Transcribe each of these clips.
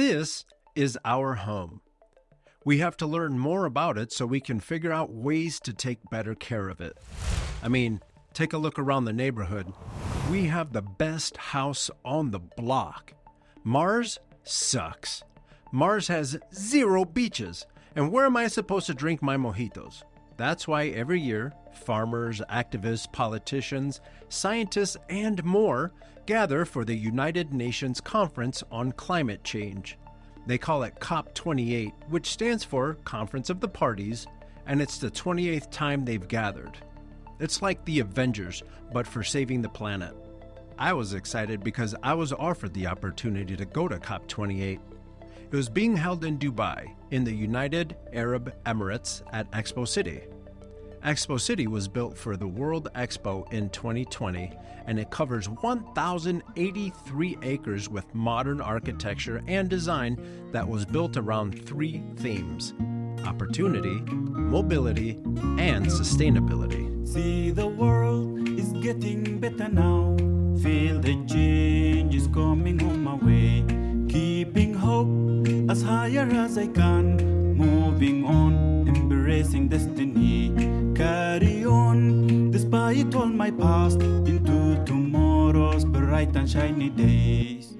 This is our home. We have to learn more about it so we can figure out ways to take better care of it. I mean, take a look around the neighborhood. We have the best house on the block. Mars sucks. Mars has 0 beaches. And where am I supposed to drink my mojitos? That's why every year, farmers, activists, politicians, scientists, and more gather for the United Nations Conference on Climate Change. They call it COP28, which stands for Conference of the Parties, and it's the 28th time they've gathered. It's like the Avengers, but for saving the planet. I was excited because I was offered the opportunity to go to COP28. It was being held in Dubai, in the United Arab Emirates at Expo City. Expo City was built for the World Expo in 2020, and it covers 1,083 acres with modern architecture and design that was built around 3 themes: opportunity, mobility, and sustainability. See, the world is getting better now. Feel the change is coming on my way. Keeping hope as higher as I can. Moving on, embracing destiny. Carry on, despite all my past, into tomorrow's bright and shiny days.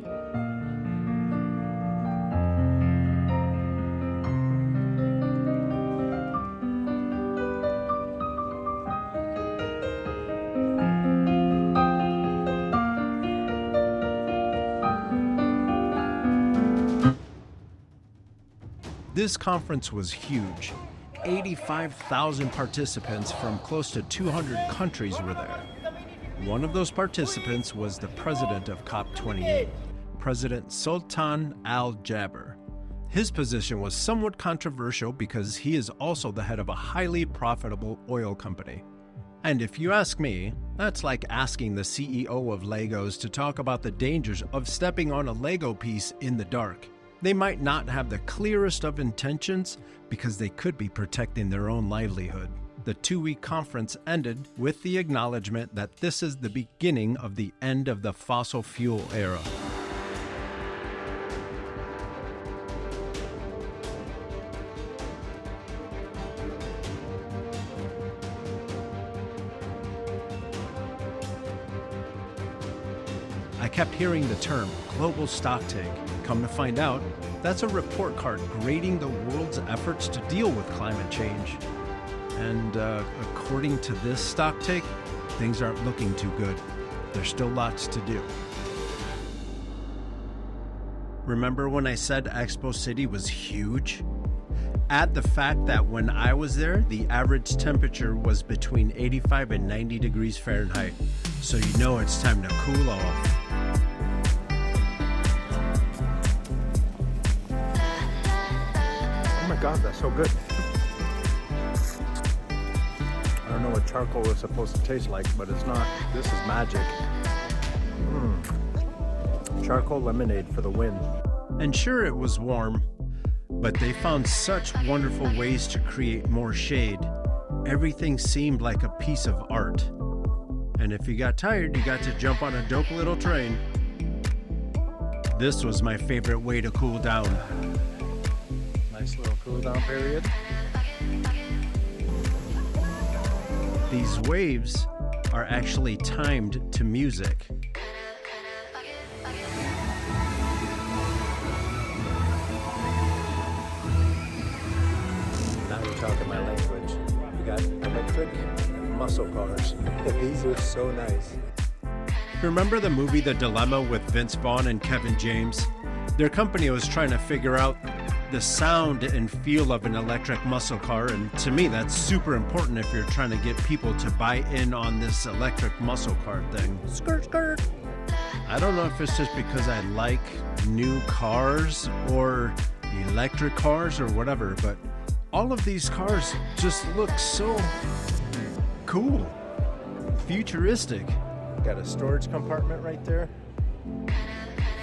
This conference was huge. 85,000 participants from close to 200 countries were there. One of those participants was the president of COP28, President Sultan Al Jaber. His position was somewhat controversial because he is also the head of a highly profitable oil company. And if you ask me, that's like asking the CEO of Legos to talk about the dangers of stepping on a Lego piece in the dark. They might not have the clearest of intentions because they could be protecting their own livelihood. The 2-week conference ended with the acknowledgement that this is the beginning of the end of the fossil fuel era. I kept hearing the term global stocktake. Come to find out, that's a report card grading the world's efforts to deal with climate change. And according to this stocktake, things aren't looking too good. There's still lots to do. Remember when I said Expo City was huge? Add the fact that when I was there, the average temperature was between 85 and 90 degrees Fahrenheit. So you know it's time to cool off. Oh my God, that's so good. I don't know what charcoal is supposed to taste like, but it's not. This is magic. Charcoal lemonade for the win. And sure, it was warm, but they found such wonderful ways to create more shade. Everything seemed like a piece of art. And if you got tired, you got to jump on a dope little train. This was my favorite way to cool down. Nice little cool down period. These waves are actually timed to music. Now you're talking my language. We got electric muscle cars. These are so nice. Remember the movie The Dilemma with Vince Vaughn and Kevin James? Their company was trying to figure out the sound and feel of an electric muscle car, and to me that's super important if you're trying to get people to buy in on this electric muscle car thing. Skirt, skirt. I don't know if it's just because I like new cars or electric cars or whatever, but all of these cars just look so cool, futuristic. Got a storage compartment right there.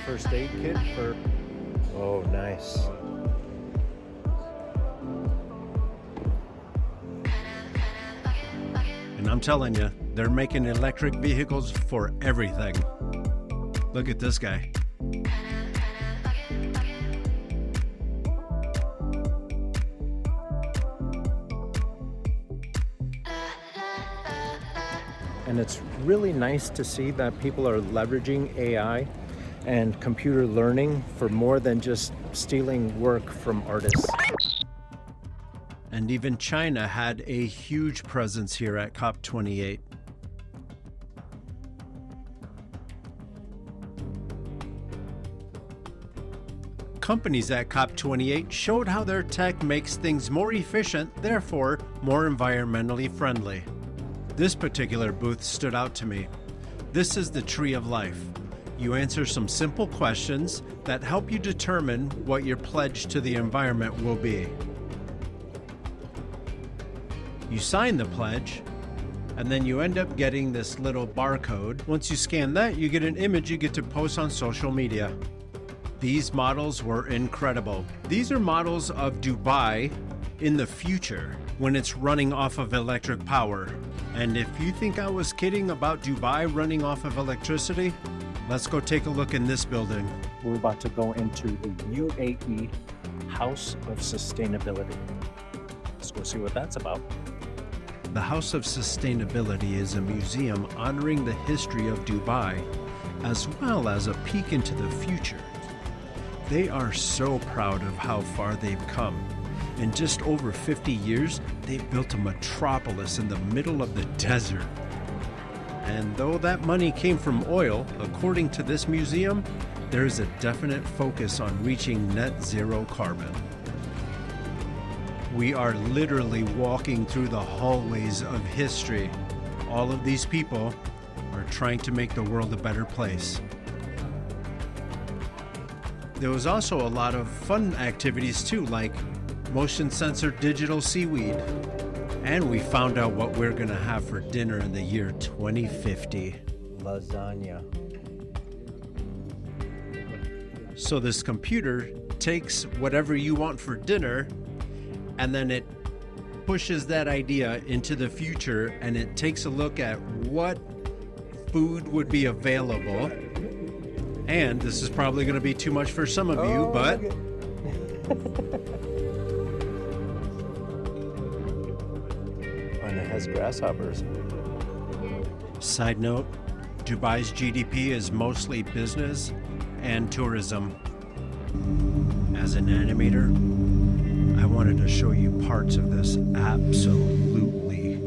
First aid kit for... Oh, nice. And I'm telling you, they're making electric vehicles for everything. Look at this guy. And it's really nice to see that people are leveraging AI and computer learning for more than just stealing work from artists. And even China had a huge presence here at COP28. Companies at COP28 showed how their tech makes things more efficient, therefore more environmentally friendly. This particular booth stood out to me. This is the Tree of Life. You answer some simple questions that help you determine what your pledge to the environment will be. You sign the pledge, and then you end up getting this little barcode. Once you scan that, you get an image you get to post on social media. These models were incredible. These are models of Dubai in the future when it's running off of electric power. And if you think I was kidding about Dubai running off of electricity, let's go take a look in this building. We're about to go into the UAE House of Sustainability. Let's go see what that's about. The House of Sustainability is a museum honoring the history of Dubai, as well as a peek into the future. They are so proud of how far they've come. In just over 50 years, they've built a metropolis in the middle of the desert. And though that money came from oil, according to this museum, there is a definite focus on reaching net zero carbon. We are literally walking through the hallways of history. All of these people are trying to make the world a better place. There was also a lot of fun activities too, like motion sensor digital seaweed. And we found out what we're gonna have for dinner in the year 2050. Lasagna. So this computer takes whatever you want for dinner, and then it pushes that idea into the future, and it takes a look at what food would be available. And this is probably going to be too much for some of you, but And it has grasshoppers. Side note, Dubai's GDP is mostly business and tourism. As an animator, I wanted to show you parts of this absolutely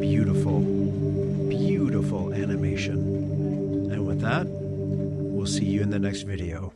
beautiful, beautiful animation. And with that, we'll see you in the next video.